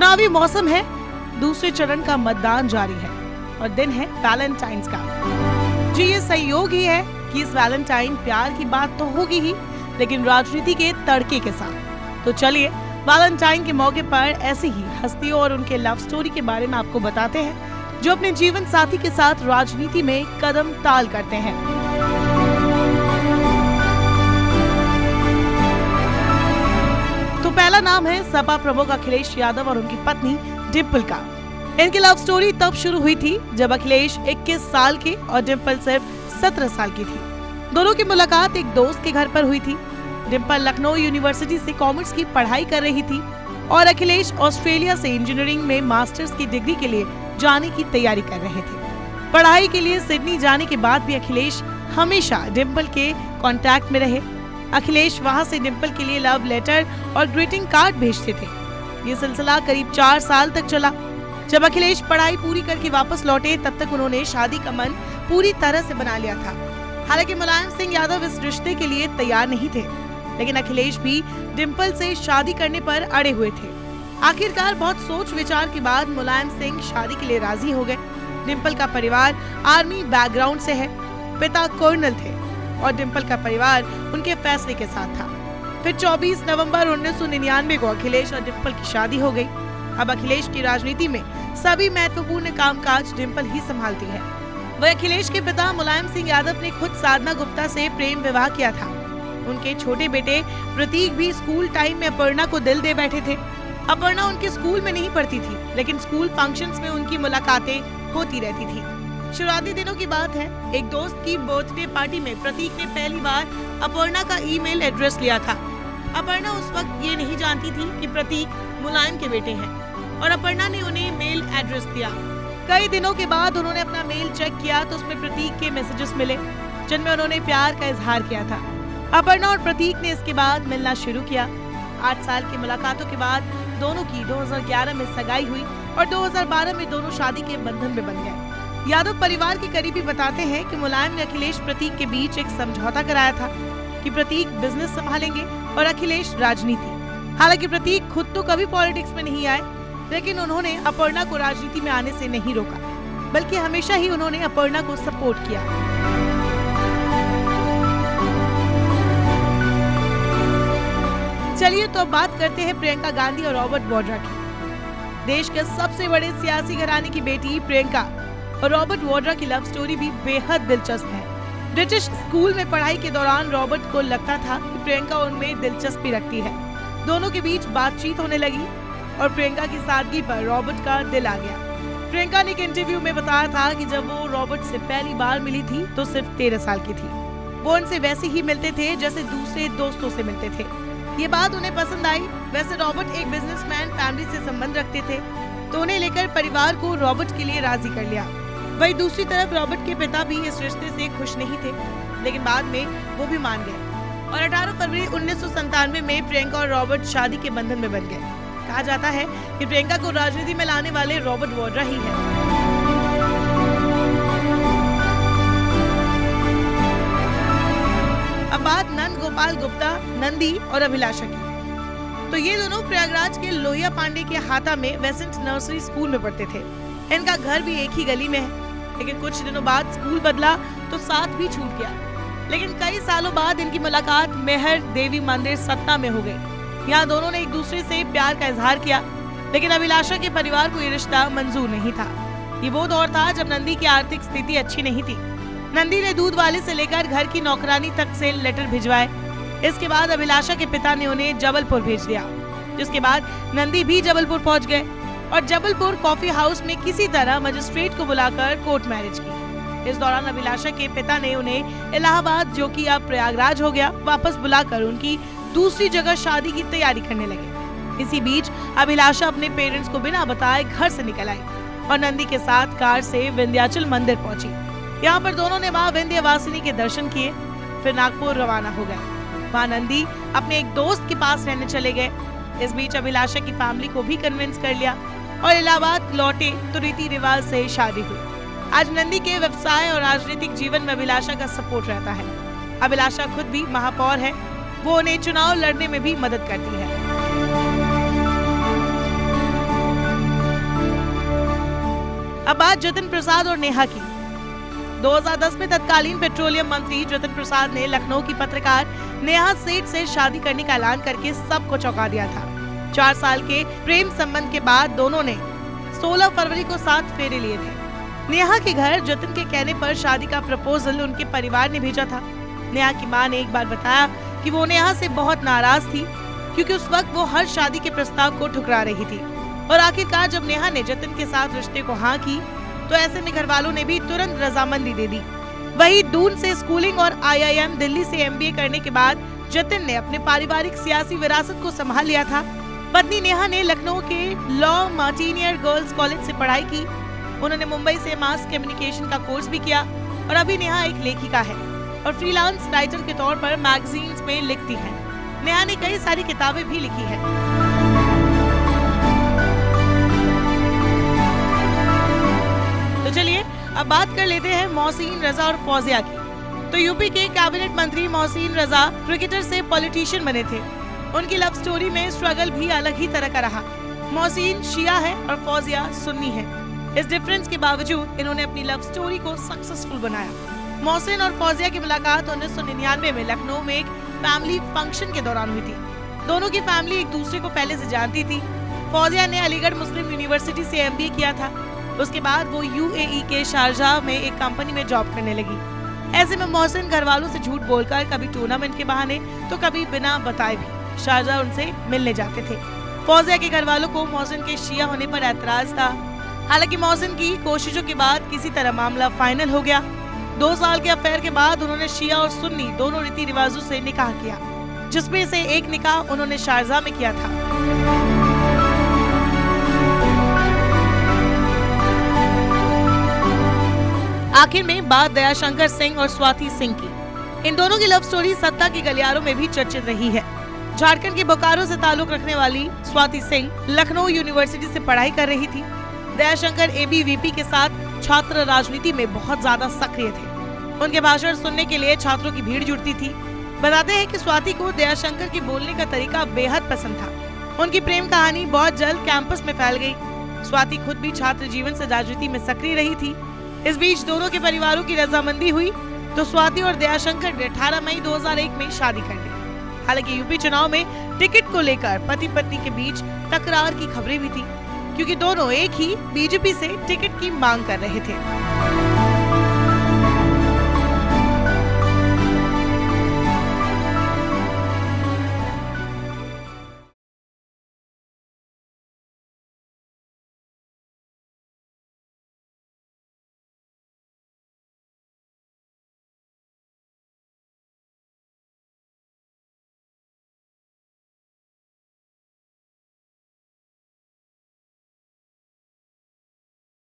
चुनावी मौसम है, दूसरे चरण का मतदान जारी है और दिन है वैलेंटाइंस का। जी, ये संयोग ही है कि इस वैलेंटाइन प्यार की बात तो होगी ही, लेकिन राजनीति के तड़के के साथ। तो चलिए वैलेंटाइन के मौके पर ऐसी ही हस्तियों और उनके लव स्टोरी के बारे में आपको बताते हैं जो अपने जीवन साथी के साथ राजनीति में कदम ताल करते हैं। तो पहला नाम है सपा प्रमुख अखिलेश यादव और उनकी पत्नी डिम्पल का। इनकी लव स्टोरी तब शुरू हुई थी जब अखिलेश 21 साल के और डिम्पल सिर्फ 17 साल की थी। दोनों की मुलाकात एक दोस्त के घर पर हुई थी। डिम्पल लखनऊ यूनिवर्सिटी से कॉमर्स की पढ़ाई कर रही थी और अखिलेश ऑस्ट्रेलिया से इंजीनियरिंग में मास्टर्स की डिग्री के लिए जाने की तैयारी कर रहे थे। पढ़ाई के लिए सिडनी जाने के बाद भी अखिलेश हमेशा डिम्पल के कांटेक्ट में रहे। अखिलेश वहां से डिम्पल के लिए लव लेटर और ग्रीटिंग कार्ड भेजते थे। ये सिलसिला करीब 4 साल तक चला। जब अखिलेश पढ़ाई पूरी करके वापस लौटे तब तक उन्होंने शादी का मन पूरी तरह से बना लिया था। हालांकि मुलायम सिंह यादव इस रिश्ते के लिए तैयार नहीं थे, लेकिन अखिलेश भी डिम्पल से शादी करने पर अड़े हुए थे। आखिरकार बहुत सोच विचार के बाद मुलायम सिंह शादी के लिए राजी हो गए। डिम्पल का परिवार आर्मी बैकग्राउंड से है, पिता कर्नल थे और डिम्पल का परिवार उनके फैसले के साथ था। फिर 24 नवंबर 1999 को अखिलेश और डिम्पल की शादी हो गई। अब अखिलेश की राजनीति में सभी महत्वपूर्ण कामकाज डिम्पल ही संभालती है। वह अखिलेश के पिता मुलायम सिंह यादव ने खुद साधना गुप्ता से प्रेम विवाह किया था। उनके छोटे बेटे प्रतीक भी स्कूल टाइम में अपर्णा को दिल दे बैठे थे। अपर्णा उनके स्कूल में नहीं पढ़ती थी, लेकिन स्कूल फंक्शंस में उनकी मुलाकातें होती रहती थी। शुरुआती दिनों की बात है, एक दोस्त की बर्थडे पार्टी में प्रतीक ने पहली बार अपर्णा का ईमेल एड्रेस लिया था। अपर्णा उस वक्त ये नहीं जानती थी कि प्रतीक मुलायम के बेटे हैं और अपर्णा ने उन्हें मेल एड्रेस दिया। कई दिनों के बाद उन्होंने अपना मेल चेक किया तो उसमें प्रतीक के मैसेजेस मिले जिनमें उन्होंने प्यार का इजहार किया था। अपर्णा और प्रतीक ने इसके बाद मिलना शुरू किया। 8 साल की मुलाकातों के बाद दोनों की 2011 में सगाई हुई और 2012 में दोनों शादी के बंधन में बन गए। यादव परिवार के करीबी बताते हैं कि मुलायम ने अखिलेश प्रतीक के बीच एक समझौता कराया था कि प्रतीक बिजनेस संभालेंगे और अखिलेश राजनीति। हालांकि प्रतीक खुद तो कभी पॉलिटिक्स में नहीं आए, लेकिन उन्होंने अपर्णा को राजनीति में आने से नहीं रोका, बल्कि हमेशा ही उन्होंने अपर्णा को सपोर्ट किया। चलिए तो अब बात करते हैं प्रियंका गांधी और रॉबर्ट वाड्रा की। देश के सबसे बड़े सियासी घराने की बेटी प्रियंका और रॉबर्ट वाड्रा की लव स्टोरी भी बेहद दिलचस्प है। ब्रिटिश स्कूल में पढ़ाई के दौरान रॉबर्ट को लगता था कि प्रियंका उनमें दिलचस्पी रखती है। दोनों के बीच बातचीत होने लगी और प्रियंका की सादगी पर रॉबर्ट का दिल आ गया। प्रियंका ने एक इंटरव्यू में बताया था कि जब वो रॉबर्ट से पहली बार मिली थी तो सिर्फ 13 साल की थी। वो उनसे वैसे ही मिलते थे जैसे दूसरे दोस्तों से मिलते थे। ये बात उन्हें पसंद आई। वैसे रॉबर्ट एक बिजनेसमैन फैमिली से संबंध रखते थे, तो उन्हें लेकर परिवार को रॉबर्ट के लिए राजी कर लिया। वहीं दूसरी तरफ रॉबर्ट के पिता भी इस रिश्ते से खुश नहीं थे, लेकिन बाद में वो भी मान गए और 18 फरवरी 1997 में प्रियंका और रॉबर्ट शादी के बंधन में बन गए। कहा जाता है कि प्रियंका को राजनीति में लाने वाले रॉबर्ट वाड्रा ही है। अब बात नंद गोपाल गुप्ता, नंदी और अभिलाषा की। तो ये दोनों प्रयागराज के लोहिया पांडे के हाता में वेसेंट नर्सरी स्कूल में पढ़ते थे। इनका घर भी एक ही गली में है, लेकिन कुछ दिनों बाद स्कूल बदला तो साथ भी छूट गया। लेकिन कई सालों बाद इनकी मुलाकात मेहर देवी मंदिर सतना में हो गई। यहाँ दोनों ने एक दूसरे से प्यार का इजहार किया, लेकिन अभिलाषा के परिवार को ये रिश्ता मंजूर नहीं था। ये वो दौर था जब नंदी की आर्थिक स्थिति अच्छी नहीं थी। नंदी ने दूध वाले से लेकर घर की नौकरानी तक से लेटर भिजवाए। इसके बाद अभिलाषा के पिता ने उन्हें जबलपुर भेज दिया, जिसके बाद नंदी भी जबलपुर पहुंच गए और जबलपुर कॉफी हाउस में किसी तरह मजिस्ट्रेट को बुलाकर कोर्ट मैरिज की। इस दौरान अभिलाषा के पिता ने उन्हें इलाहाबाद, जो कि अब प्रयागराज हो गया, वापस बुलाकर उनकी दूसरी जगह शादी की तैयारी करने लगे। इसी बीच अभिलाषा अपने पेरेंट्स को बिना बताए घर से निकल आई और नंदी के साथ कार से विंध्याचल मंदिर पहुंची। यहाँ पर दोनों ने मां विंध्यवासिनी के दर्शन किए, फिर नागपुर रवाना हो गए। वहाँ नंदी अपने एक दोस्त के पास रहने चले गए। इस बीच अभिलाषा की फैमिली को भी कन्विंस कर लिया और इलाहाबाद लौटे तो रीति रिवाज से शादी हुई। आज नंदी के व्यवसाय और राजनीतिक जीवन में अभिलाषा का सपोर्ट रहता है। अभिलाषा खुद भी महापौर है, वो उन्हें चुनाव लड़ने में भी मदद करती है। अब बात जतिन प्रसाद और नेहा की। 2010 में तत्कालीन पेट्रोलियम मंत्री जतिन प्रसाद ने लखनऊ की पत्रकार नेहा सेठ से शादी करने का ऐलान करके सबको चौंका दिया था। 4 साल के प्रेम संबंध के बाद दोनों ने 16 फरवरी को 7 फेरे लिए थे। नेहा के घर जतिन के कहने पर शादी का प्रपोजल उनके परिवार ने भेजा था। नेहा की मां ने एक बार बताया कि वो नेहा से बहुत नाराज थी क्योंकि उस वक्त वो हर शादी के प्रस्ताव को ठुकरा रही थी और आखिरकार जब नेहा ने जतिन के साथ रिश्ते को हाँ की तो ऐसे में घर वालों ने भी तुरंत रजामंदी दे दी। वहीं दून से स्कूलिंग और IIM दिल्ली से MBA करने के बाद जतिन ने अपने पारिवारिक सियासी विरासत को संभाल लिया था। पत्नी नेहा ने लखनऊ के लॉ मार्टिनियर गर्ल्स कॉलेज से पढ़ाई की। उन्होंने मुंबई से मास कम्युनिकेशन का कोर्स भी किया और अभी नेहा एक लेखिका है और फ्रीलांस राइटर के तौर पर मैगजीन्स में लिखती है। नेहा ने कई सारी किताबें भी लिखी है। तो चलिए अब बात कर लेते हैं मोहसिन रजा और फौजिया की। तो यूपी के कैबिनेट मंत्री मोहसिन रजा क्रिकेटर से पॉलिटिशियन बने थे। उनकी लव स्टोरी में स्ट्रगल भी अलग ही तरह का रहा। मोहसिन शिया है और फौजिया सुन्नी है। इस डिफरेंस के बावजूद इन्होंने अपनी लव स्टोरी को सक्सेसफुल बनाया। मोहसिन और फौजिया की मुलाकात 1999 में लखनऊ में एक फैमिली फंक्शन के दौरान हुई थी। दोनों की फैमिली एक दूसरे को पहले से जानती थी। फौजिया ने अलीगढ़ मुस्लिम यूनिवर्सिटी से MBA किया था। उसके बाद वो UAE के शारजाह में एक कंपनी में जॉब करने लगी। ऐसे में मोहसिन घर वालों से झूठ बोलकर कभी टूर्नामेंट के बहाने तो कभी बिना बताए भी शारजाह उनसे मिलने जाते थे। फौजिया के घर वालों को मोहसिन के शिया होने पर ऐतराज था। हालांकि मोहसिन की कोशिशों के बाद किसी तरह मामला फाइनल हो गया। 2 साल के अफेयर के बाद उन्होंने शिया और सुन्नी दोनों रीति रिवाजों से निकाह किया, जिसमें से एक निकाह उन्होंने शारजाह में किया था। आखिर में बात दयाशंकर सिंह और स्वाति सिंह की। इन दोनों की लव स्टोरी सत्ता के गलियारों में भी चर्चित रही है। झारखंड के बोकारो से ताल्लुक रखने वाली स्वाति सिंह लखनऊ यूनिवर्सिटी से पढ़ाई कर रही थी। दयाशंकर ABVP के साथ छात्र राजनीति में बहुत ज्यादा सक्रिय थे। उनके भाषण सुनने के लिए छात्रों की भीड़ जुटती थी। बताते हैं कि स्वाति को दयाशंकर के बोलने का तरीका बेहद पसंद था। उनकी प्रेम कहानी बहुत जल्द कैंपस में फैल गई। स्वाति खुद भी छात्र जीवन से राजनीति में सक्रिय रही थी। इस बीच दोनों के परिवारों की रजामंदी हुई तो स्वाति और दयाशंकर ने 18 मई 2001 में शादी कर ली। हालांकि यूपी चुनाव में टिकट को लेकर पति पत्नी के बीच तकरार की खबरें भी थी, क्योंकि दोनों एक ही BJP से टिकट की मांग कर रहे थे।